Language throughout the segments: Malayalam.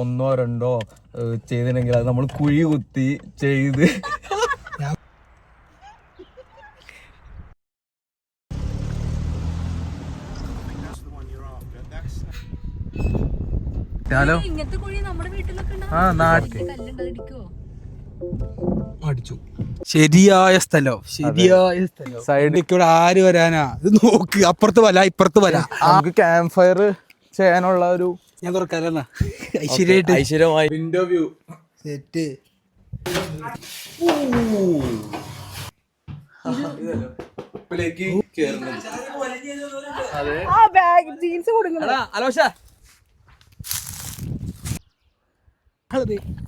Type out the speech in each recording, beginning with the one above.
ഒന്നോ രണ്ടോ ചെയ്തിട്ടുണ്ടെങ്കിൽ അത് നമ്മൾ കുഴി കുത്തി ചെയ്ത് അടിച്ചു. ശരിയായ സ്ഥലം സൈഡിൽ ആര് വരാനാ? ഇത് നോക്ക്, അപ്പുറത്ത് വല ഇപ്പുറത്ത് വല. നമുക്ക് ക്യാമ്പ് ഫയർ ചെയ്യാനുള്ള ഒരു ഞാൻ തുറക്കാലെന്നാ ഐശ്വര്യമായി വിൻഡോ വ്യൂ സെറ്റ്.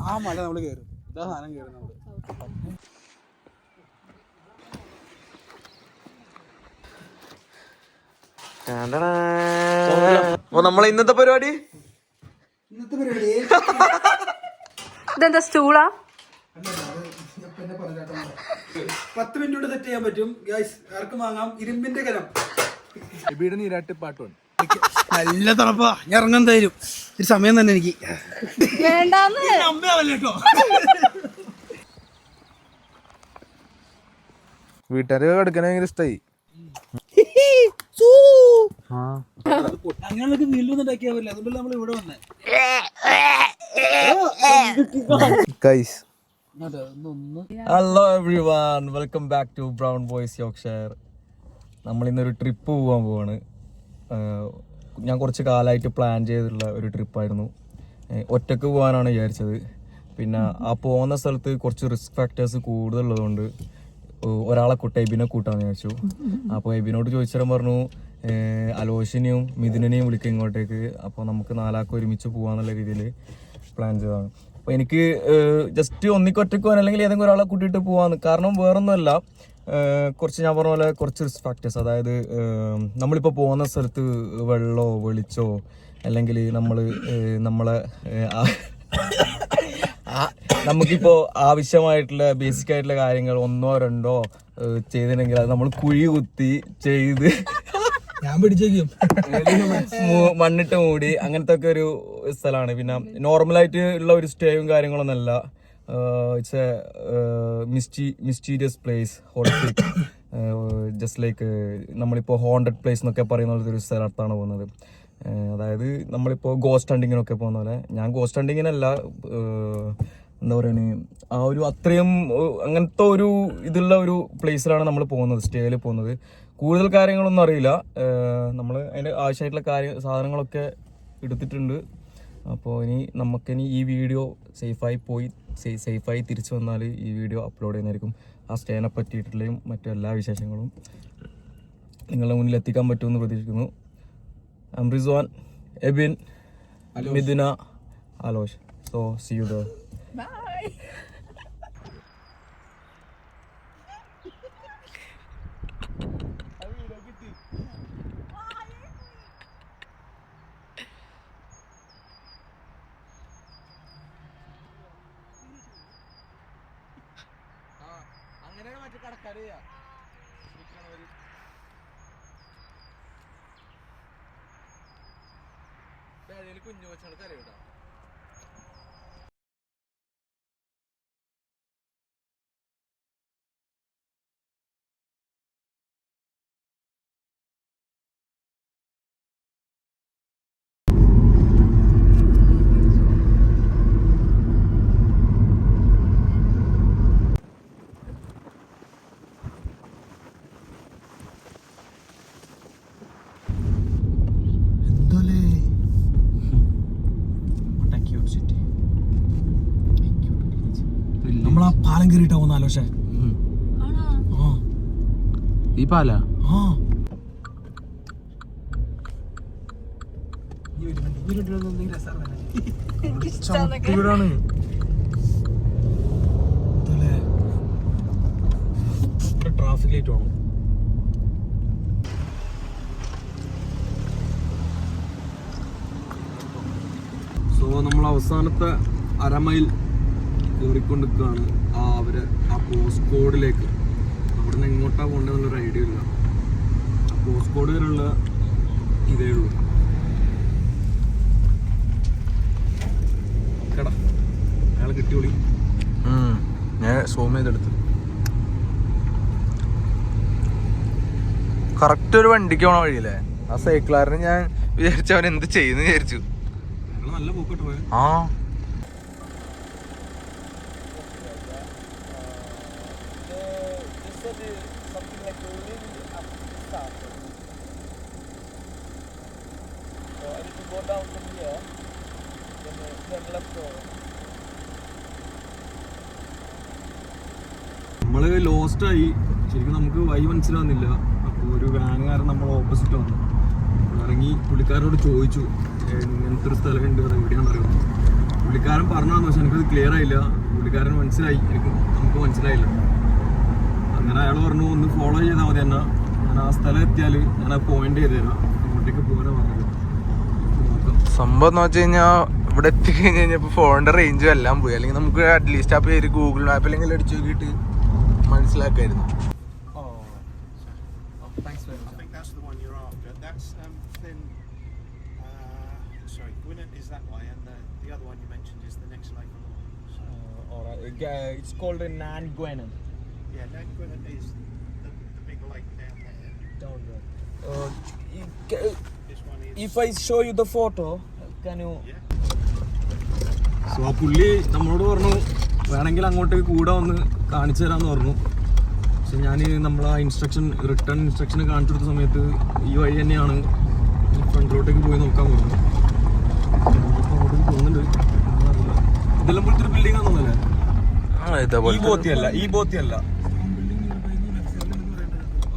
ആ മല നമ്മള് കേറും. ഇതാ സാധനം കേറും നമ്മള്. നമ്മളെ ഇന്നത്തെ പരിപാടി ഇതെന്താ സ്റ്റൂളാ? 10 മിനിറ്റ് കൊണ്ട് സെറ്റ് ചെയ്യാൻ പറ്റും. ആർക്കും വാങ്ങാം. ഇരുമ്പിന്റെ കലം. നീരാട്ട് പാട്ടുണ്ട്. നല്ല തണുപ്പാ. ഞാൻ ഇറങ്ങാൻ തരും. ഒരു സമയം തന്നെ എനിക്ക് വീട്ടുകാര് കിടക്കണ ഭയങ്കര ഇഷ്ടായി. അങ്ങനെയൊക്കെ വീട്ടിലൊന്നും ഉണ്ടാക്കിയാൽ പറ്റില്ല. അതുകൊണ്ട് നമ്മൾ ഇവിടെ വന്നേ. Hello everyone, welcome back to Brown Boys Yorkshire. നമ്മൾ ഇന്നൊരു ട്രിപ്പ് പോകാൻ പോവാണ്. ഞാൻ കുറച്ച് കാലമായിട്ട് പ്ലാൻ ചെയ്തിട്ടുള്ള ഒരു ട്രിപ്പായിരുന്നു. ഒറ്റക്ക് പോകാനാണ് വിചാരിച്ചത്. പിന്നെ ആ പോകുന്ന സ്ഥലത്ത് കുറച്ച് റിസ്ക് ഫാക്ടേഴ്സ് കൂടുതലുള്ളതുകൊണ്ട് ഒരാളെ എബിനെ കൂട്ടാന്ന് വിചാരിച്ചു. അപ്പോൾ എബിനോട് ചോദിച്ചാൽ പറഞ്ഞു അലോഷിനെയും മിഥുനെയും വിളിക്കുക ഇങ്ങോട്ടേക്ക്. അപ്പോൾ നമുക്ക് 4 ആൾക്ക് ഒരുമിച്ച് പോകാന്നുള്ള രീതിയിൽ പ്ലാൻ ചെയ്തതാണ്. അപ്പോൾ എനിക്ക് ജസ്റ്റ് ഒറ്റയ്ക്ക് പോകാൻ അല്ലെങ്കിൽ ഏതെങ്കിലും ഒരാളെ കൂട്ടിയിട്ട് പോകാമെന്ന്. കാരണം വേറൊന്നുമല്ല, കുറച്ച് ഞാൻ പറഞ്ഞ പോലെ കുറച്ച് റിസ്ക് ഫാക്ടേഴ്സ്. അതായത് നമ്മളിപ്പോൾ പോകുന്ന സ്ഥലത്ത് വെള്ളമോ വെളിച്ചോ അല്ലെങ്കിൽ നമ്മളെ നമുക്കിപ്പോൾ ആവശ്യമായിട്ടുള്ള ബേസിക് ആയിട്ടുള്ള കാര്യങ്ങൾ ഒന്നോ രണ്ടോ ചെയ്തിട്ടുണ്ടെങ്കിൽ അത് നമ്മൾ കുഴി കുത്തി ചെയ്ത് ഞാൻ പിടിച്ചേക്കും മണ്ണിട്ട് മൂടി അങ്ങനത്തെ ഒക്കെ ഒരു സ്ഥലമാണ്. പിന്നെ നോർമലായിട്ട് ഉള്ള ഒരു സ്റ്റേയും കാര്യങ്ങളൊന്നുമല്ല. It's a mysterious place, holistic, just like നമ്മളിപ്പോൾ ഹോണ്ടഡ് പ്ലേസ് എന്നൊക്കെ പറയുന്ന ഒരു സ്ഥലത്താണ് പോകുന്നത്. അതായത് നമ്മളിപ്പോൾ ഗോസ്റ്റ് ഹണ്ടിങ്ങിനൊക്കെ പോകുന്ന പോലെ. ഞാൻ ഗോസ്റ്റ് ഹണ്ടിങ്ങിനല്ല, എന്താ പറയുക, ആ ഒരു അത്രയും അങ്ങനത്തെ ഒരു ഇതുള്ള ഒരു പ്ലേസിലാണ് നമ്മൾ പോകുന്നത്, സ്റ്റേയിൽ പോകുന്നത്. കൂടുതൽ കാര്യങ്ങളൊന്നും അറിയില്ല. നമ്മൾ അതിൻ്റെ ആവശ്യമായിട്ടുള്ള സാധനങ്ങളൊക്കെ എടുത്തിട്ടുണ്ട്. അപ്പോൾ നമുക്കിനി ഈ വീഡിയോ സേഫായി തിരിച്ചു വന്നാൽ ഈ വീഡിയോ അപ്ലോഡ് ചെയ്യുന്നതായിരിക്കും. ആ സ്റ്റേനെ പറ്റിയിട്ടുള്ളയും മറ്റെല്ലാ വിശേഷങ്ങളും നിങ്ങളുടെ മുന്നിൽ എത്തിക്കാൻ പറ്റുമെന്ന് പ്രതീക്ഷിക്കുന്നു. റിസ്വാൻ, എബിൻ, മിഥുന, Alosh. So see you there. Bye. അങ്ങനെ മറ്റു കടക്കാരെയാ കുഞ്ഞു വെച്ചാണ് കരയൂട്ടാ. നമ്മളാ പാലം കയറിയിട്ടാ പോകുന്ന ആലോചന. ഈ പാല ട്രാഫിക് ലൈറ്റ് വേണം. സോ നമ്മൾ അവസാനത്തെ അരമൈൽ കയറിക്കൊണ്ടിരിക്കുകയാണ് ആ പോസ്റ്റ് കോഡിലേക്ക്. അവിടെ നിന്ന് എങ്ങോട്ടാണ് പോകേണ്ടതെന്നുള്ളൊരു ഐഡിയ ഇല്ല. ആ പോസ്റ്റ് കോഡ് വരെയുള്ള ഇതേ ഉള്ളൂ. കിട്ടിയോളി. ഞാൻ സൂം ചെയ്തെടുത്തു. കറക്റ്റ് ഒരു വണ്ടിക്ക് പോണ വഴിയല്ലേ ആ സൈക്കിളാറിന്. ഞാൻ വിചാരിച്ചു അവൻ എന്ത് ചെയ്യുന്നു വിചാരിച്ചു. നല്ല പോക്കട്ട് പോയ. ആ നമ്മള് ലോസ്റ്റ് ആയി. ശരിക്കും നമുക്ക് വഴി മനസ്സിലാവുന്നില്ല. അപ്പോൾ ഒരു വാനുകാരൻ നമ്മൾ ഓപ്പോസിറ്റ് വന്നു. ഇറങ്ങി പുള്ളിക്കാരനോട് ചോദിച്ചു ഇങ്ങനത്തെ ഒരു സ്ഥലമുണ്ട്, അത് എവിടെയാണെന്ന് അറിയുന്നു. പുള്ളിക്കാരൻ പറഞ്ഞാന്ന് പക്ഷെ എനിക്കത് ക്ലിയർ ആയില്ല. പുള്ളിക്കാരൻ മനസ്സിലായി, നമുക്ക് മനസ്സിലായില്ല. അങ്ങനെ അയാൾ പറഞ്ഞു ഒന്ന് ഫോളോ ചെയ്താൽ മതി എന്നാ. ഞാൻ ആ സ്ഥലം എത്തിയാൽ ഞാൻ ആ പോയിന്റ് ചെയ്ത് തരാം, അങ്ങോട്ടേക്ക് പോകാനാണ് പറഞ്ഞത്. സംഭവം എന്ന് വെച്ച് കഴിഞ്ഞാൽ ഇവിടെ എത്തിക്കഴിഞ്ഞ് കഴിഞ്ഞപ്പോൾ ഫോണിന്റെ റേഞ്ചും എല്ലാം പോയി. അല്ലെങ്കിൽ നമുക്ക് അറ്റ്ലീസ്റ്റ് ആ പേര് ഗൂഗിൾ മാപ്പിലെങ്കിലും അടിച്ചു നോക്കിയിട്ട് മനസ്സിലാക്കായിരുന്നു. It's called Nan Gwenan. Yeah, Nan Gwenan is the big lake down there. This one is. If I show you the photo, can you? Yeah. So ആ പുള്ളി നമ്മളോട് പറഞ്ഞു വേണമെങ്കിൽ അങ്ങോട്ടേക്ക് കൂടെ വന്ന് കാണിച്ചു തരാമെന്ന് പറഞ്ഞു. പക്ഷെ ഞാൻ നമ്മളാ റിട്ടേൺ ഇൻസ്ട്രക്ഷൻ കാണിച്ചു കൊടുത്ത സമയത്ത് ഈ വഴി തന്നെയാണ്, ഫ്രണ്ടിലോട്ടേക്ക് പോയി നോക്കാൻ പറഞ്ഞു. അങ്ങോട്ടേക്ക് പോകുന്നുണ്ട്. ഇതെല്ലാം പോലത്തെ ഒരു ബിൽഡിംഗ് ആണെന്നല്ലേ? ഈ ബോത്തിയല്ല.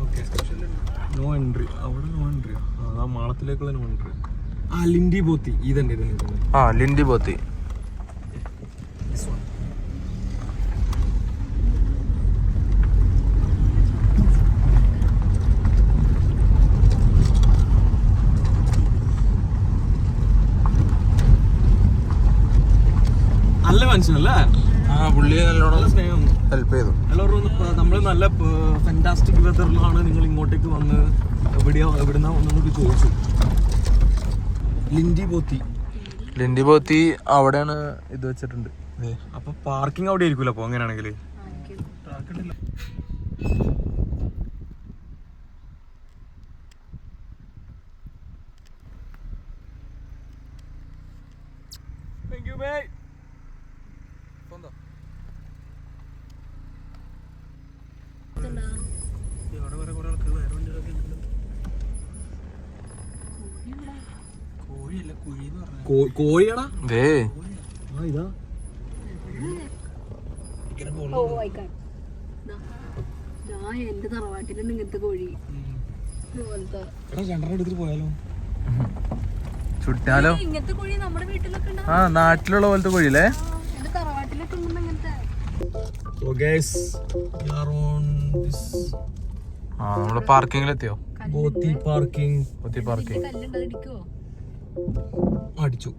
Okay, no entry. അവിടെ നോ എൻട്രി. ആ മാളത്തിലേക്കുള്ള നോ എൻട്രി. Lindy bothy. ഇതന്നെ ലിൻഡി ബോത്തി. നല്ല മനുഷ്യനല്ലേ? പുള്ളി നല്ലോണം സ്നേഹം ഹെൽപ്പ് ചെയ്തു. എല്ലാവരും നമ്മൾ നല്ല ഫാന്റാസ്റ്റിക് വെതറിലാണ് നിങ്ങൾ ഇങ്ങോട്ടേക്ക് വന്ന് എവിടുന്നാ വന്നൊക്കെ ചോദിച്ചു. ലിൻഡി ബോത്തി അവിടെയാണ് ഇത് വെച്ചിട്ടുണ്ട്. അപ്പൊ പാർക്കിംഗ് അവിടെ ആയിരിക്കുമല്ലോ അപ്പൊ അങ്ങനെയാണെങ്കിൽ. കോഴിയാടാ ഇതാ. എന്റെ തറവാട്ടിലുണ്ട് ഇങ്ങനത്തെ കോഴി. എടുത്തിട്ട് പോയാലോ? ചുറ്റാലോ? ഇങ്ങനത്തെ കോഴി നമ്മുടെ വീട്ടിലൊക്കെ ആ നാട്ടിലുള്ള പോലത്തെ കോഴിയില്ലേ? എന്റെ തറവാട്ടിലൊക്കെ ഉണ്ടെന്ന് ഇങ്ങനത്തെ. So guys, we are on this നമ്മള് പാർക്കിങ്ങിലെത്തിയോ? ബോത്തി പാർക്കിംഗ്. കല്ലുണ്ട്, അത് ഇടിക്കുവോ? അടിച്ചു.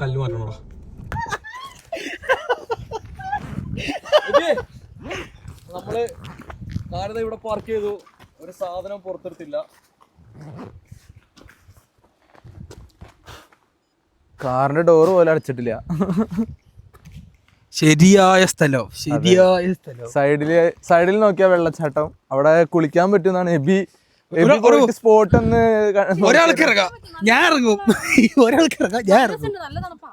കല്ല് മാറ്റണോടാ. നമ്മള് കാര്യം ഇവിടെ പാർക്ക് ചെയ്തു. ഒരു സാധനം പുറത്തെടുത്തില്ല. കാറിന്റെ ഡോറ് പോലെ അടച്ചിട്ടില്ല. ശരിയായ സ്ഥലം. സൈഡിൽ നോക്കിയാ വെള്ളച്ചാട്ടം. അവിടെ കുളിക്കാൻ പറ്റുമെന്നാണ് എബി സ്പോട്ട് ഒന്ന്. ഒരാൾക്ക് ഇറങ്ങാം, ഞാൻ ഇറങ്ങും. ഒരാൾക്ക് ഇറങ്ങാം, ഞാൻ ഇറങ്ങും. നല്ല തണുപ്പാ.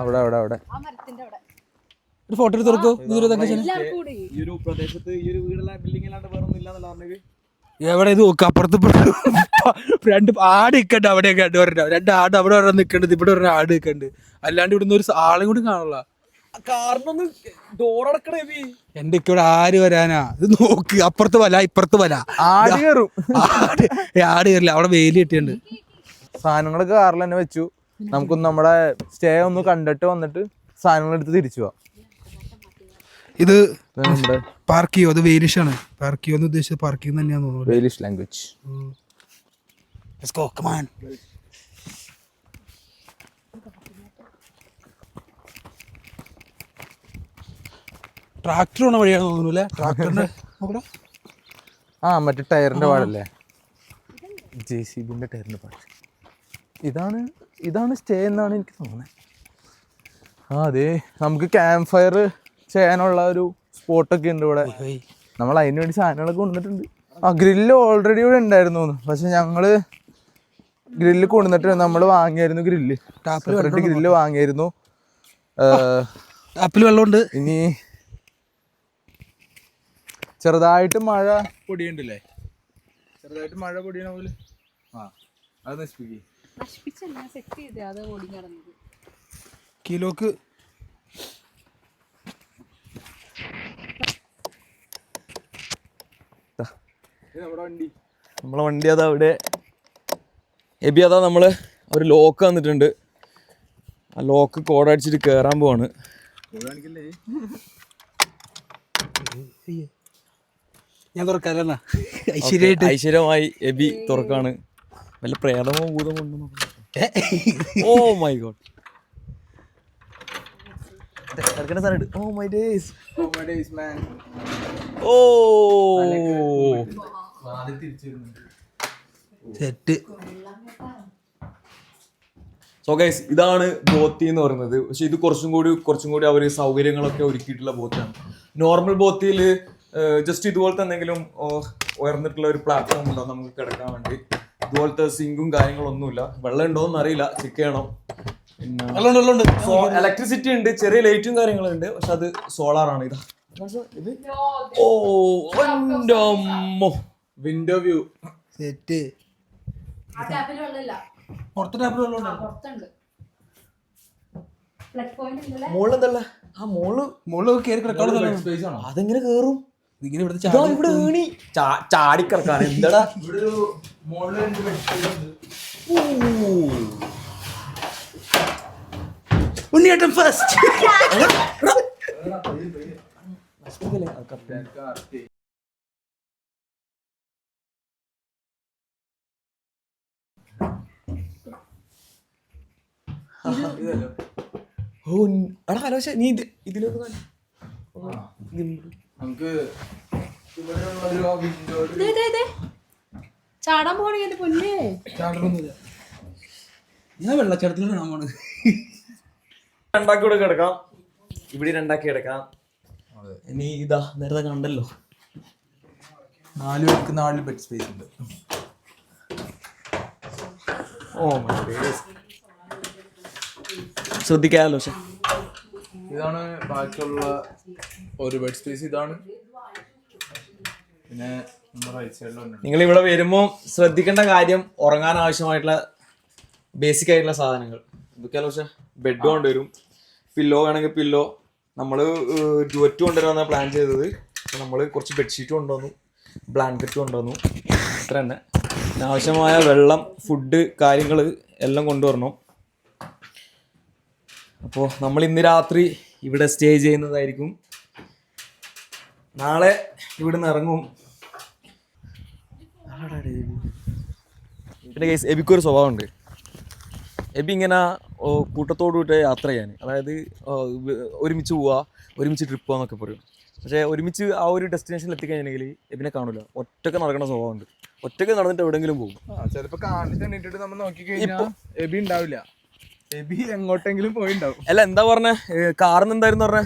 അവിടെ ആ മരത്തിന്റെ അവിടെ ഒരു ഫോട്ടോ എടുത്ത് തുറക്കൂ. എല്ലാവർക്കും കൂടി. ഈ ഒരു പ്രദേശത്ത് ഈ ഒരു വീടുള്ള ബിൽഡിംഗ് അല്ലാണ്ട് വേറെ ഒന്നും ഇല്ലാന്നല്ല പറഞ്ഞത്. എവിടെ ഇത് നോക്കുക? അപ്പുറത്ത് രണ്ട് ആട് നിൽക്കണ്ട്. അവിടെയൊക്കെ രണ്ട് ആട് അവിടെ ഒരെണ്ണം നിൽക്കണ്ടത്, ഇവിടെ ഒരു ആട് നിൽക്കണ്ട്. അല്ലാണ്ട് ഇവിടുന്ന് ഒരു ആളും കൂടി കാണുള്ള. കാറിനൊന്ന് ഡോറടക്കണേ. എന്റെ ഇവിടെ ആര് വരാനാ? ഇത് നോക്ക്, അപ്പുറത്ത് വല ഇപ്പുറത്ത് വല. ആട് കയറും. ആട് കയറില്ല, അവിടെ വേലി കെട്ടിയുണ്ട്. സാധനങ്ങൾ കാറിൽ തന്നെ വെച്ചു. നമുക്കൊന്ന് നമ്മുടെ സ്റ്റേ ഒന്ന് കണ്ടിട്ട് വന്നിട്ട് സാധനങ്ങൾ എടുത്ത് തിരിച്ചു പോവാം. ഇത് പാർക്കിയോ? അത് വേലിഷാണ്. പാർക്കിയോ എന്ന് ഉദ്ദേശിച്ചത് പാർക്കിംഗ് തന്നെയാന്ന് തോന്നുന്നു. Welsh language. Let's go, come on. Tractor പോണ വഴിയാണെന്ന് തോന്നുന്നു അല്ലേ? ട്രാക്ടറിന്റെ മറ്റേ ടയറിന്റെ പാടല്ലേ? JCBന്റെ ടയറിന്റെ പാട്. ഇതാണ് സ്റ്റേ എന്നാണ് എനിക്ക് തോന്നുന്നത്. അതെ നമുക്ക് ക്യാമ്പ് ഫയർ ചെയ്യാനുള്ള ഒരു സ്പോട്ടൊക്കെ ഉണ്ട് ഇവിടെ. നമ്മൾ അതിന് വേണ്ടി സാധനങ്ങളൊക്കെ കൊണ്ടുവന്നിട്ടുണ്ട്. ഗ്രില്ല് ഓൾറെഡി ഇവിടെ ഉണ്ടായിരുന്നു, പക്ഷെ ഞങ്ങള് ഗ്രില്ല് കൊണ്ടുവന്നിട്ട് നമ്മൾ വാങ്ങിയായിരുന്നു ഗ്രില്ല്, സെപ്പറേറ്റ് ഗ്രില്ല് വാങ്ങിയായിരുന്നു. ടാപ്പിൽ വെള്ളമുണ്ട്. ഇനി ചെറുതായിട്ട് മഴ പൊടിയുണ്ടല്ലേ, ചെറുതായിട്ട് മഴ പൊടിയണ പോലെ അത് നശിപ്പിക്കേ. നശിപ്പിച്ചല്ല, സെറ്റ് ചെയ്തേ, അത് ഓടി കിടന്നത്. കിലോക്ക് നമ്മളെ വണ്ടി അതാ അവിടെ. എബി അതാ നമ്മള് ഒരു ലോക്ക് തന്നിട്ടുണ്ട്, ആ ലോക്ക് കോഡടിച്ചിട്ട് കേറാൻ പോവാണ്. ഞാൻ തുറക്കാല്ല. ഐശ്വര്യമായിട്ട് ഐശ്വര്യമായി എബി തുറക്കാണ്. വല്ല പ്രേതമോ ഭൂതമോ ഉണ്ടോ? Oh my god. Oh my days. Oh shit. So guys, ഇതാണ് ബോത്തി എന്ന് പറയുന്നത്. പക്ഷെ ഇത് കുറച്ചും കൂടി അവർ സൗകര്യങ്ങളൊക്കെ ഒരുക്കിയിട്ടുള്ള ബോത്താണ്. നോർമൽ ബോത്തിയിൽ ജസ്റ്റ് ഇതുപോലത്തെ എന്തെങ്കിലും ഉയർന്നിട്ടുള്ള ഒരു പ്ലാറ്റ്ഫോം ഉണ്ടാവും നമുക്ക് കിടക്കാൻ വേണ്ടി. ഇതുപോലത്തെ സിങ്കും കാര്യങ്ങളൊന്നുമില്ല. വെള്ളം ഉണ്ടോന്ന് അറിയില്ല, ചെക്ക് ചെയ്യണം. പിന്നെ ഇലക്ട്രിസിറ്റി ഉണ്ട്, ചെറിയ ലൈറ്റും കാര്യങ്ങളും ഉണ്ട്, പക്ഷെ അത് സോളാറാണ്. ഇതാ ഓ വിൻഡോ വ്യൂ സെറ്റ്. ആ ടാപ്പിൽ വെള്ളമില്ല, പുറത്തെ ടാപ്പിൽ വെള്ളമുണ്ട്. പുറത്തുണ്ട്. പ്ലഗ് പോയിന്റ് ഇല്ലല്ലേ? മോളെന്തല്ല ആ മുകളിൽ കയറി കിടക്കാനുള്ള സ്പേസ് ആണോ? അതെങ്ങനെ കേറും? ഇങ്ങനെ ഇവിടുത്തെ ഇതാ ഇവിടെ ഏണി ചാടിക്കിടക്കാണ്. എന്താടാ ഇവിടെ ഒരു മോളിൽ 2 ബെഡ് സ്പേസ് ഉണ്ട്. ഉണ്ണിയേട്ടൻ ഫസ്റ്റ്. നീ ഇതിലോട്ട് നമുക്ക് ഇവിടെയുള്ള വിൻഡോ ചാടാൻ പോകണെങ്കിൽ എന്റെ പൊന്നേ. ചാടലൊന്നുമില്ല. ഞാൻ വെള്ളച്ചാട്ടത്തിൽ കാണാൻ പോണ്. രണ്ടാക്കി ഇവിടെ കിടക്കാം, ഇവിടെ രണ്ടാക്കി കിടക്കാം. ഇനി ഇതാ നേരത്തെ കണ്ടല്ലോ, 4 പേർക്ക് 4 ബെഡ് സ്പേസ് ഉണ്ട്. ഓ ശ്രദ്ധിക്കാമല്ലോ. പക്ഷെ ഇതാണ് ബാക്കിയുള്ള ഒരു ബെഡ് സ്പേസ്. ഇതാണ് പിന്നെ നമ്മുടെ റൈറ്റ് സൈഡിലുണ്ട്. നിങ്ങൾ ഇവിടെ വരുമ്പോൾ ശ്രദ്ധിക്കേണ്ട കാര്യം, ഉറങ്ങാൻ ആവശ്യമായിട്ടുള്ള ബേസിക് ആയിട്ടുള്ള സാധനങ്ങൾ എന്തൊക്കെയാലോ. പക്ഷെ ബെഡ് കൊണ്ടുവരും, പില്ലോ വേണമെങ്കിൽ പില്ലോ. നമ്മൾ ഡുവറ്റ് കൊണ്ടുവരാമെന്നാണ് പ്ലാൻ ചെയ്തത്. നമ്മൾ കുറച്ച് ബെഡ്ഷീറ്റ് കൊണ്ടുവന്നു, ബ്ലാങ്കറ്റ് കൊണ്ടുവന്നു, അത്ര തന്നെ. ആവശ്യമായ വെള്ളം, ഫുഡ് കാര്യങ്ങൾ എല്ലാം കൊണ്ടുവരണം. അപ്പോൾ നമ്മൾ ഇന്ന് രാത്രി ഇവിടെ സ്റ്റേ ചെയ്യുന്നതായിരിക്കും. നാളെ ഇവിടുന്ന് ഇറങ്ങും. പിന്നെ കേസ് എബിക്കൊരു സ്വഭാവമുണ്ട്. എബി ഇങ്ങനെ കൂട്ടത്തോടുകൂട്ട് യാത്ര ചെയ്യാൻ, അതായത് ഒരുമിച്ച് പോവുക, ഒരുമിച്ച് ട്രിപ്പ് പോകാന്നൊക്കെ പറയും. പക്ഷേ ഒരുമിച്ച് ആ ഒരു ഡെസ്റ്റിനേഷനിൽ എത്തിക്കഴിഞ്ഞെങ്കിൽ എബിനെ കാണില്ല. ഒറ്റക്ക് നടക്കുന്ന സ്വഭാവമുണ്ട്. ഒറ്റക്ക് നടന്നിട്ട് എവിടെയെങ്കിലും പോകും. ചിലപ്പോൾ കാണിച്ചിട്ട് നമ്മൾ നോക്കിക്കഴിഞ്ഞാൽ എബി ഉണ്ടാവില്ല. എബി എങ്ങോട്ടെങ്കിലും പോയിണ്ടാവും. അല്ല എന്താ പറഞ്ഞേ, കാറിന് എന്തായിരുന്നു പറഞ്ഞേ?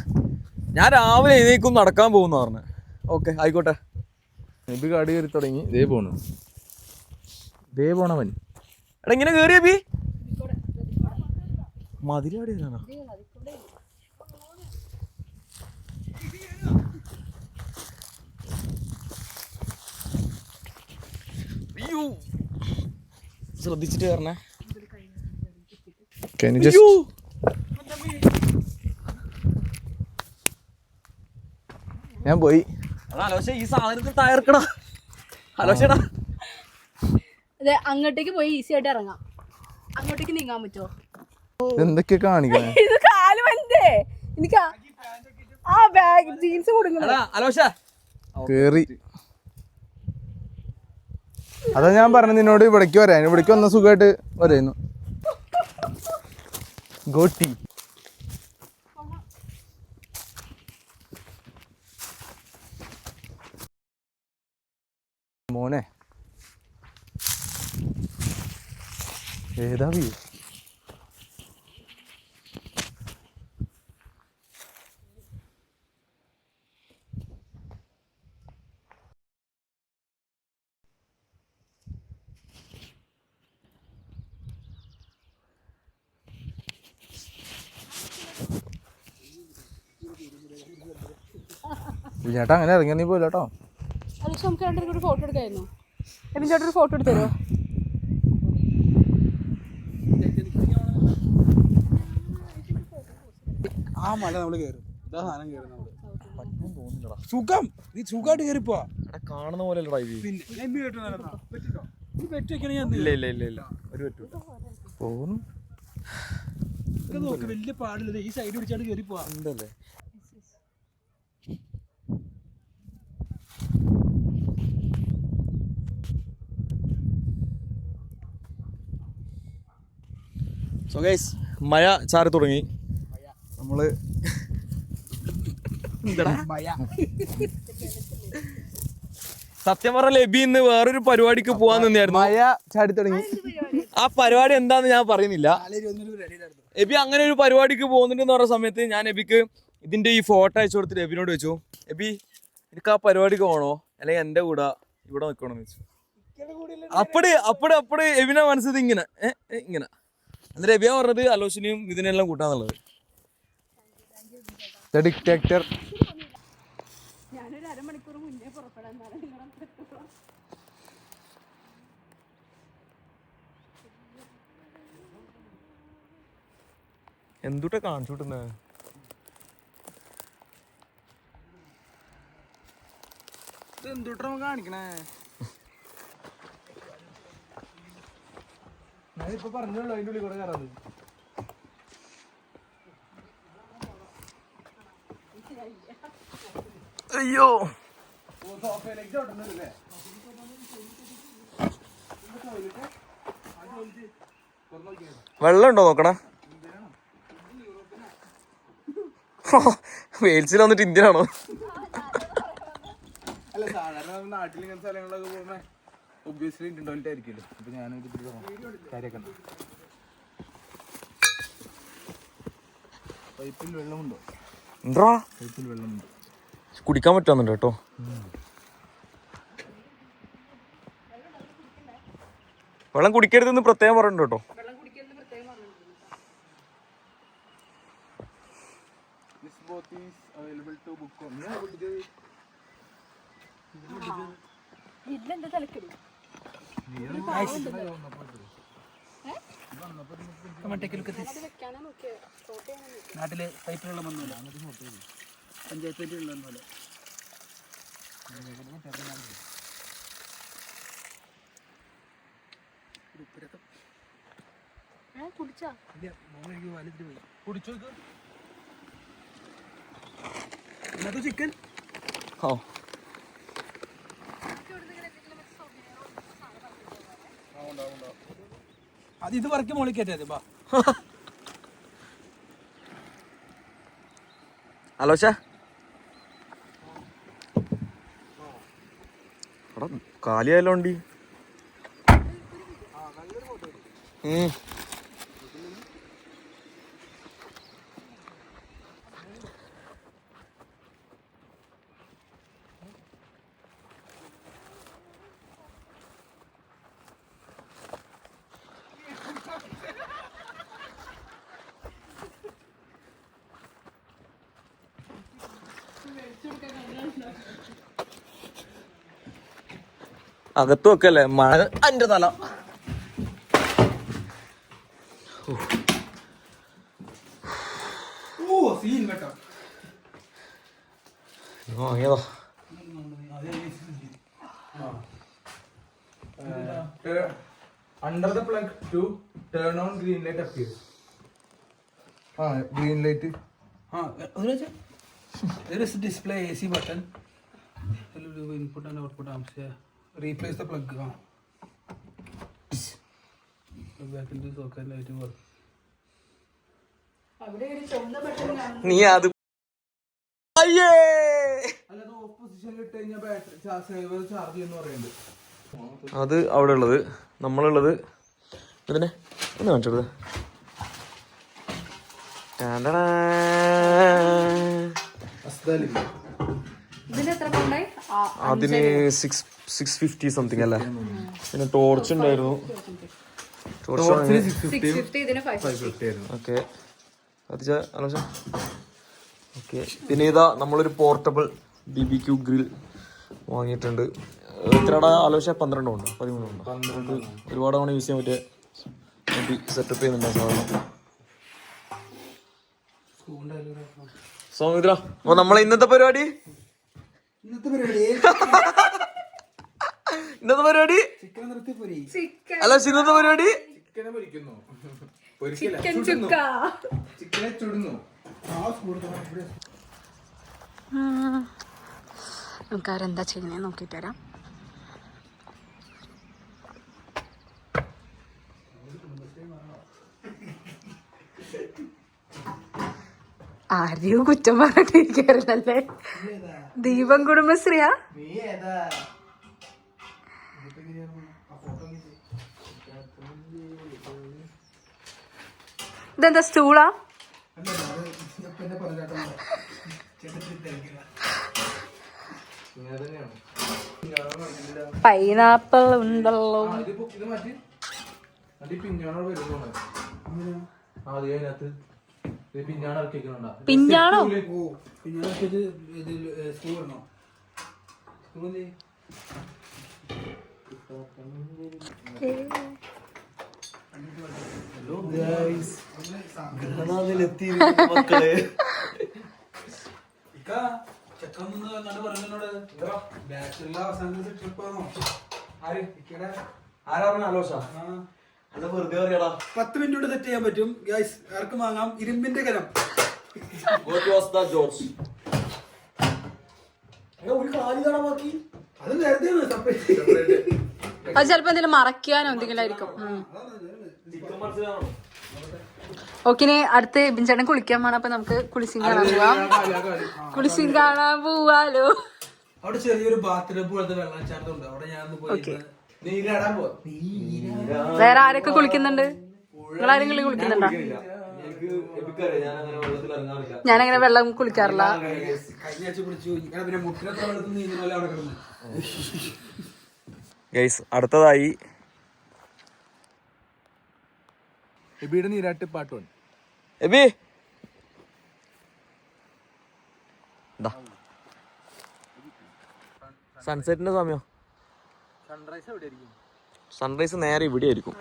ഞാൻ രാവിലെ എഴുന്നേക്കും നടക്കാൻ പോകുന്ന പറഞ്ഞേ. ഓക്കെ ആയിക്കോട്ടെ. എബി കാട് കയറി തുടങ്ങി. ദേ പോണവൻ. എടാ ഇങ്ങനെ കയറി എബി മതിലാടി വരാനാ. ശ്രദ്ധിച്ചിട്ട് കയറണേ. ഞാൻ പോയി. അലോശ ഈ സാധനത്തിൽ തയ്യാറെടുക്കടാ. അലോശടാ അതെ, അങ്ങോട്ടേക്ക് പോയി ഈസി ആയിട്ട് ഇറങ്ങാം. അങ്ങോട്ടേക്ക് നീങ്ങാൻ പറ്റുമോ? എന്തൊക്കെ കാണിക്കണേ? ഇത് കാല് വലുതേ. എനിക്ക് ആ ബാഗ് ജീൻസ് കൊടുക്കണം. അലോശ കേറി. അതാ ഞാൻ പറഞ്ഞു നിന്നോട് ഇവിടേക്ക് വരാൻ. ഇവിടേക്ക് വന്ന സുഖമായിട്ട് വരായിരുന്നു. ഗോട്ടി മോനെ, ഏതാ വ്യൂ? ചേട്ടാ അങ്ങനെ ഇറങ്ങി നീ പോയില്ല കേട്ടോ. അലോഷ് നമുക്ക് രണ്ടുപേർക്കും ഒരു ഫോട്ടോ എടുക്കായിരുന്നു. എബിൻ ചേട്ടൻ ഒരു ഫോട്ടോ എടുത്തരോ? ആ മല നമ്മള് കയറും. ഇതാ സാധനം കയറും നമ്മള്. സുഖം. നീ സുഖമായിട്ട് കയറിപ്പോ. കാണുന്ന പോലെ ഡ്രൈവ് പിന്നെ എന്ത് കേട്ടോ പറ്റിട്ടോ? നീ പെറ്റ് വെക്കണേ ഞാൻ ഇല്ല ഇല്ല ഇല്ല ഇല്ല ഒരു പറ്റൂല. പോകുന്നു. നോക്ക് വലിയ പാടില്ല. ഈ സൈഡ് പിടിച്ചാണ്ട് കയറി പോവാ. എന്തല്ലേ സോ ഗൈസ് മഴ ചാറി തുടങ്ങി. നമ്മള് സത്യം പറഞ്ഞ എബി ഇന്ന് വേറൊരു പരിപാടിക്ക് പോവാൻ നിന്നായിരുന്നു. മഴ ചാടി തുടങ്ങി. ആ പരിപാടി എന്താന്ന് ഞാൻ പറയുന്നില്ല. എബി അങ്ങനെ ഒരു പരിപാടിക്ക് പോകുന്നുണ്ടെന്ന് പറഞ്ഞ സമയത്ത് ഞാൻ എബിക്ക് ഇതിന്റെ ഈ ഫോട്ടോ അയച്ചു കൊടുത്തിട്ട് എബിനോട് വെച്ചു, എബി എനിക്ക് ആ പരിപാടിക്ക് പോകണോ അല്ലെങ്കിൽ എന്റെ കൂടെ ഇവിടെ നിൽക്കണമെന്ന് വെച്ചു. അപ്പടെ എബിനെ മനസ്സിൽ ഇങ്ങനെ ഇങ്ങനെ എന്നിട്ട് എബിയാ പറഞ്ഞത് അലോഷിനെയും ഇതിനെല്ലാം കൂട്ടാന്നുള്ളത്. ഡിക്റ്റേറ്റർ. ഞാനൊരു അരമണിക്കൂർ മുന്നേ പുറപ്പെടാൻ. എന്തുട്ടാ കാണിച്ചു കിട്ടുന്നേ? എന്തുട്ടാ കാണിക്കണേ? ഞാനിപ്പോ പറഞ്ഞല്ലോ അതിന്റെ ഉള്ളിൽ കൂടെ കയറാത്. അയ്യോ വെള്ളം ഉണ്ടോ നോക്കണേ. വെയിൽസിൽ വന്നിട്ട് ഇന്ത്യനാണോ? അല്ല സാധാരണ നാട്ടിൽ ഇങ്ങനത്തെ സ്ഥലങ്ങളിലൊക്കെ പോകുമ്പോ ഒബ്വിയസ്ലി ടോയ്ലറ്റ് ആയിരിക്കുമല്ലോ. അപ്പൊ ഞാനൊരു കാര്യമൊക്കെ പൈപ്പിൽ വെള്ളമുണ്ടോ? എന്താ പൈപ്പിൽ വെള്ളമുണ്ടോ? കുടിക്കാൻ പറ്റാന്നുണ്ട് കേട്ടോ. വെള്ളം കുടിക്കരുതെന്ന് പ്രത്യേകം പറഞ്ഞിട്ടുണ്ട് കേട്ടോ. This boat is available to book on. ഇതിലെന്താ തലക്കടി? നാട്ടില് പൈപ്പിലുള്ള വന്നൂല. പഞ്ചായത്ത് പൈപ്പിലുള്ള പോലെ. കുടിച്ചാ കുടിച്ചോക്ക്. ഇന്നത്തെ ചിക്കൻ അത് ഇത് വറക്കി മോളിൽ കയറ്റാതെ ബാ. അലോഷ കാലിയായല്ലോണ്ടി. അകത്ത് വെക്കല്ലേ മഴ അന്റെ തല. വാങ്ങിയതാ. Under the plug to turn on green light appears. Green light. There is a display AC button. Input and output arms. Replace the plug. Plug back into socket light work. അവിടെ ഒരു ചുവന്ന ബട്ടൺ കാണുന്നു. നീ അത് അയ്യേ അല്ലാതെ ഓഫ് പൊസിഷനിൽ ഇട്ട് കഴിഞ്ഞാൽ ബാറ്ററി സേവർ ചാർജ് ചെയ്യുന്ന പറയുന്നുണ്ട്. അത് അവിടെ ഉള്ളത്. നമ്മളുള്ളത് ഇതിനെ ഒന്ന് കാണിച്ചത് ഇതിന് എത്ര പൗണ്ടായി? അതിന് 650 സംതിങ് അല്ലേ. പിന്നെ ടോർച്ച് ഉണ്ടായിരുന്നു. ടോർച്ച് 650, ഇതിന് 550. Okay okay. പിന്നെ ഇതാ നമ്മളൊരു പോർട്ടബിൾ BBQ ഗ്രിൽ വാങ്ങിയിട്ടുണ്ട്. എത്രയുടെ ആലോചിച്ചാൽ 12 ഉണ്ട് 13 ഉണ്ട്. നമുക്ക് ഒരുപാട് തവണ യൂസ് ചെയ്യാൻ പറ്റിയ സെറ്റപ്പ് ചെയ്യുന്നുണ്ട് സാധനം. സൗമിത്ര, അപ്പൊ നമ്മളെ ഇന്നത്തെ പരിപാടി ഇന്നത്തെ പരിപാടി അല്ല ഇന്നത്തെ പരിപാടി ചിക്കൻ ചുക്ക. നമുക്ക് അവരെന്താ ചെയ്യുന്നത് നോക്കിയിട്ട് വരാം. ആരെയും കുറ്റം പറഞ്ഞിരിക്കാറില്ലല്ലേ. ദീപം കുടുംബശ്രീയാ? ഇതെന്താ സ്റ്റൂളാ? പൈനാപ്പിൾ ഉണ്ടല്ലോ. പിഞ്ഞാണോ? മക്കളെ ആലോചന അല്ല വെറുതെ അറിയടാ. 10 മിനിറ്റ് കൊണ്ട് സെറ്റ് ചെയ്യാൻ പറ്റും ഗൈസ്. ആർക്കും വാങ്ങാം. ഇരുമ്പിന്റെ കരം. ജോർജ് ഒരു കാലി കാണാൻ ബാക്കി അത് നേരത്തെ സെപ്പറേറ്റ്. അത് ചിലപ്പോ എന്തെങ്കിലും മറക്കാനോ എന്തെങ്കിലും ആയിരിക്കും. ഓക്കെ, അടുത്ത് ബിഞ്ചേട്ടൻ കുളിക്കാൻ പോണം. അപ്പൊ നമുക്ക് കുളിസിൻ കാണാൻ പോവാം. കുളിസിൻ കാണാൻ പോവാലോ. അവിടെ ചെറിയൊരു ബാത്റൂം പോലത്തെ വെള്ളച്ചാട്ടമുണ്ട്. അവിടെ ഞാൻ പോയി നീരാടാൻ പോവാ. വേറെ ആരൊക്കെ കുളിക്കുന്നുണ്ട്? നിങ്ങൾ ആരെങ്കിലും കുളിക്കുന്നുണ്ടോ? ഞാനങ്ങനെ വെള്ളം കുളിക്കാറില്ല. കഴിഞ്ഞ ആഴ്ച കുളിച്ചു. പിന്നെ മുട്ടിനത്തെ വെള്ളത്തിൽ നീങ്ങുന്ന അവിടെ കിടന്നു. ഗൈസ്, അടുത്തതായി എബിയുടെ നീരാട്ട് പാട്ടുണ്ട്. എബി സൺസെറ്റിന്റെ സമയം. സൺറൈസ് എവിടെ ആയിരിക്കും? സൺറൈസ് നേരെ ഇവിടെ ആയിരിക്കും.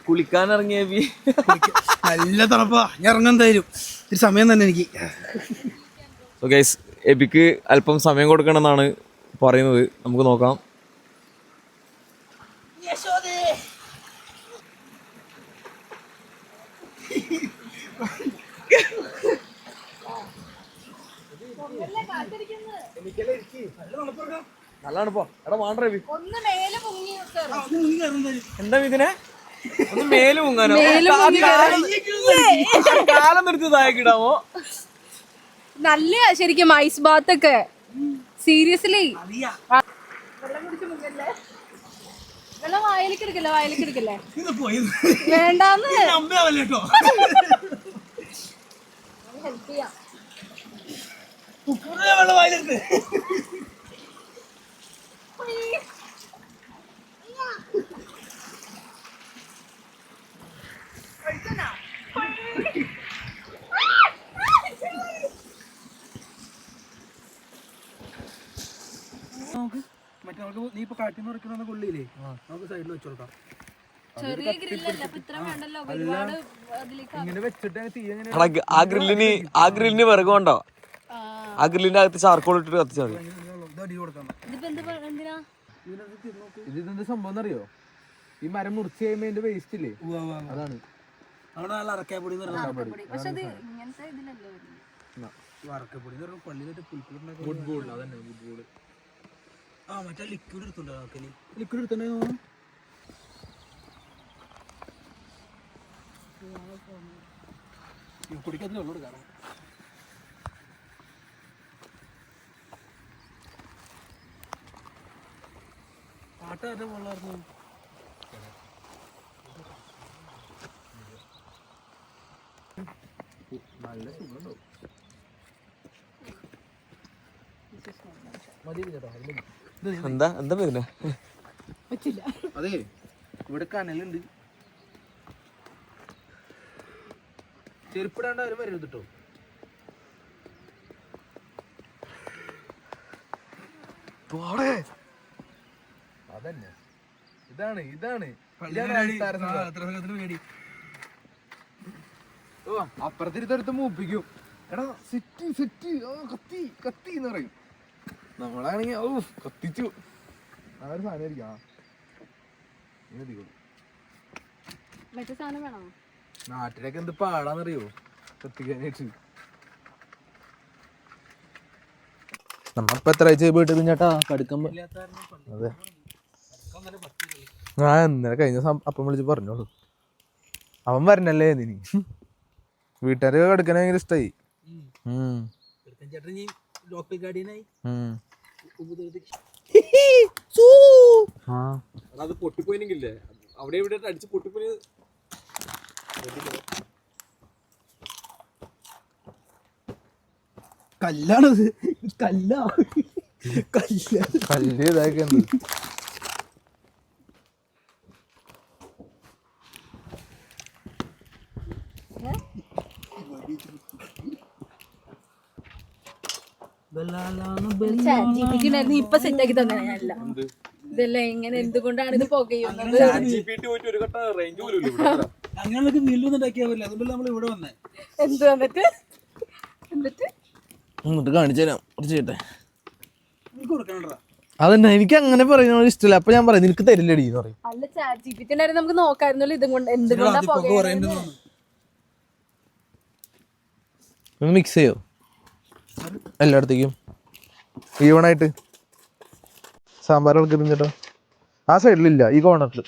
കുളിക്കാനിറങ്ങിയ എബി നല്ല തണുപ്പാ. ഞാൻ ഇറങ്ങാൻ തരും. ഒരു സമയം തന്നെ എനിക്ക്. സോ ഗൈസ്, എബിക്ക് അല്പം സമയം കൊടുക്കണം എന്നാണ് പറയുന്നത്. നമുക്ക് നോക്കാം. നല്ലതാണ് പോ. എടാ വാണ്ട എബി. എന്താ ഇതിനെ ഒന്ന് മേല് മുങ്ങാനോ? കാലം നിർത്തി താഴേക്കിടാമോ? നല്ല ശരിക്കും ഐസ് ബാത്ത് ഒക്കെ. സീരിയസ്ലി വെള്ളം വായിലേക്ക് എടുക്കല്ലേ, വായിലേക്ക് എടുക്കല്ലേ. വേണ്ടാന്ന് ഹെൽപ്പ് ചെയ്യാം. മറ്റേ നീ ഇപ്പൊ കാട്ടിന്ന് ഉറക്കുന്ന കൊള്ളിയില്ലേ, നമുക്ക് സൈഡിൽ വെച്ചു കൊടുക്കാം. ചെറിയ ഗ്രില്ലല്ല, അപ്പൊ ഇത്ര വേണ്ടല്ലോ. ഒരുപാട് ഇങ്ങനെ വെച്ചിട്ട് ആ ഗ്രില്ലിന് വിറക് കൊണ്ടോ? ആ ഗ്രില്ലിന്റെ അകത്ത് ചാർക്കോൾ ഇട്ടിട്ട് കത്തിച്ചാൽ മതി. എന്തിനാ ഇതെന്ത് സംഭവം എന്നറിയോ? ഈ മരം മുറിച്ച് കഴിയുമ്പോ അതിന്റെ വേസ്റ്റ് ഇല്ലേ, അതാണ്. അവിടെ നല്ല അറക്കാപ്പൊടി പക്ഷെ അത് ഇങ്ങനത്തെ ഇതിലല്ലേ അറക്കപ്പൊടി പള്ളിയിലെ പുൽക്കൂടുണ്ടാക്കി. വുഡ് ബോർഡ്, അതന്നെ വുഡ് ബോർഡ്. ആ മറ്റേ ലിക്വിഡ് എടുത്തുണ്ടോ? ലിക്വിഡ് എടുത്തുണ്ടോ? കുടിക്കത്തിന് വെള്ളം എടുക്കാം. പാട്ടാരുടെ വെള്ളമായിരുന്നു. നല്ല സുഖമുണ്ടോ? എന്താ എന്താ വരുന്നേ? അതെ, ഇവിടെ കനലുണ്ട്. ചെരുപ്പിടാണ്ട് ആരും വരരുത് കേട്ടോ. അതന്നെ ഇതാണ് ഇതാണ് അപ്പുറത്തിരുത്തെടുത്ത് മൂപ്പിക്കും. എടാ സെറ്റ് സെറ്റ് കത്തി കത്തി എന്ന് പറയും. നമ്മളാണെങ്കി ഓ കത്തിച്ചു ആ ഒരു സാധനം മറ്റേ സാധനം വേണോ? നാട്ടിലൊക്കെ എന്ത് പാടാന്നറിയോ കത്തിക്കാനായിട്ട്. നമ്മപ്പ എത്ര ആഴ്ച പോയിട്ട് ചേട്ടാ കടുക്കുമ്പോ അതെ ആ ഇന്നലെ കഴിഞ്ഞ അപ്പം വിളിച്ച് പറഞ്ഞോളൂ. അവൻ വരണല്ലേ നീ വീട്ടുകാര് കടുക്കണ ഭയങ്കര ഇഷ്ടായി. അത് പൊട്ടിപ്പോയില്ലേ അവിടെ ഇവിടെ അടിച്ച് പൊട്ടിപ്പോയി. കല്ലാണത്, കല്ല കല്ല് ഇതാക്കി ഇപ്പൊ സെറ്റ് ആക്കി തന്നെ ഞാനല്ല ഇതല്ലേ ഇങ്ങനെ എന്തുകൊണ്ടാണ് ഇത് പുകയുന്നത്? അങ്ങനെയൊക്കെ വീട്ടിലൊന്നും ഉണ്ടാക്കിയാൽ പറ്റില്ല. അതുകൊണ്ടല്ലേ നമ്മൾ ഇവിടെ വന്നേ. എന്ത് വന്നിട്ട് എന്നിട്ട് ഇങ്ങോട്ട് കാണിച്ചു തരാം കുറച്ച് കേട്ടെ. കൊടുക്കണ അതന്നെ എനിക്ക് അങ്ങനെ പറയുന്നത് ഇഷ്ടമല്ല. അപ്പൊ ഞാൻ പറയും നിനക്ക് തരില്ലടി എന്ന് പറയും. അല്ല ചാറ്റ് ജിപിടി ഉണ്ടായിരുന്നു നമുക്ക് നോക്കായിരുന്നല്ലോ ഇതും കൊണ്ട് എന്തുകൊണ്ടാ പുകയുന്നത്. ഒന്ന് മിക്സ് ചെയ്യോ എല്ലായിടത്തേക്കും ഈവണായിട്ട്. സാമ്പാർ എടുക്കുന്നു ചേട്ടാ ആ സൈഡിലില്ല ഈ കോർണറിൽ.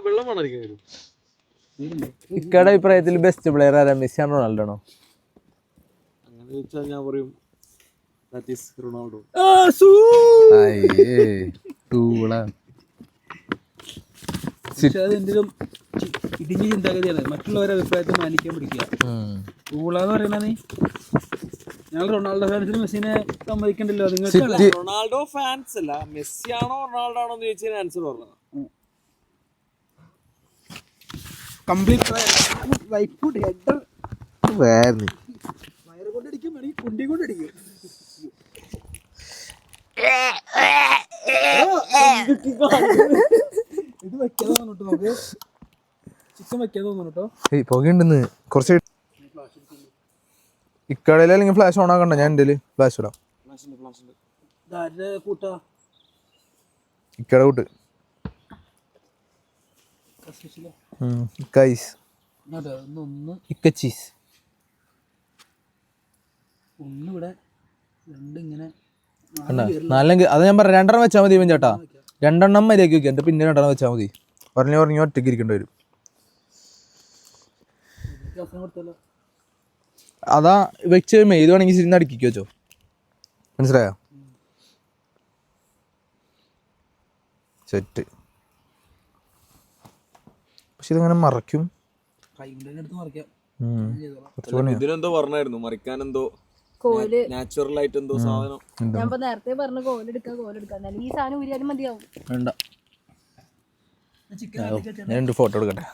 വെള്ളം വേണം. ഇക്കയുടെ അഭിപ്രായത്തിൽ ബെസ്റ്റ് പ്ലെയർ ആരാ? മെസ്സി ആണോ റൊണാൾഡോ ആണോ? അങ്ങനെ ചോദിച്ചാൽ ഞാൻ പറയും റൊണാൾഡോ. അതെന്തെങ്കിലും ഇടിഞ്ഞ ചിന്താഗതിയാണ്. മറ്റുള്ളവരുടെ അഭിപ്രായത്തെ മാനിക്കാൻ പിടിക്കുക. ഊളാന്ന് പറയണ നീ ഞങ്ങൾ റൊണാൾഡോ ഫാൻസിന് മെസ്സിനെ സമ്മതിക്കണ്ടല്ലോ. നിങ്ങൾക്ക് റൊണാൾഡോ ഫാൻസ് അല്ല, മെസ്സി ആണോ റൊണാൾഡോ ആണോ എന്ന് ചോദിച്ചാൽ ആൻസർ പറഞ്ഞു. കംപ്ലീറ്റ് ഹെഡർ വയറ് കൊണ്ടടിക്കും, വേണമെങ്കിൽ കുണ്ടി കൊണ്ടടിക്കും. ഇത് വെക്കാതെ തോന്നിട്ടോ, നമുക്ക് ചിക്കൻ വെക്കാതെ തോന്നിട്ടോ. പുകയുണ്ടെന്ന് കുറച്ച് ഇക്കടയിൽ അല്ലെങ്കിൽ ഫ്ലാഷ് ഓൺ ആക്കണ്ട. ഞാൻ എൻ്റെ ഫ്ലാഷ് ഇടാം. കൂട്ടാ ഇക്കട കൂട്ട് ഒന്നിവിടെ രണ്ടിങ്ങനെ നാലെങ്കിൽ അത് ഞാൻ പറയാം. 2 വെച്ചാൽ മതി ഇവൻ ചേട്ടാ. 2 മര്യാദക്ക് വെക്കുക. എന്നിട്ട് പിന്നെ 2 വെച്ചാൽ മതി. പറഞ്ഞ ഒറ്റയ്ക്ക് ഇരിക്കേണ്ടി വരും. അതാ വെച്ച് മെയ്ത് വേണമെങ്കിൽ ഇരുന്ന് അടുക്കി വെച്ചോ. മനസ്സിലായോ? സെറ്റ്. പക്ഷെ ഇതിങ്ങനെ മറയ്ക്കും. ഇതിനെന്തോ പറഞ്ഞായിരുന്നു മറിക്കാനെന്തോ കോല് നാച്ചുറൽ ആയിട്ട് എന്തോ സാധനം. ഞാൻ നേരത്തെ പറഞ്ഞു കോലെടുക്കാം. ഈ സാധനം ഊരിയാലും മതിയാവും. വേണ്ട, ഞാൻ 2 ഫോട്ടോ എടുക്കട്ടെ.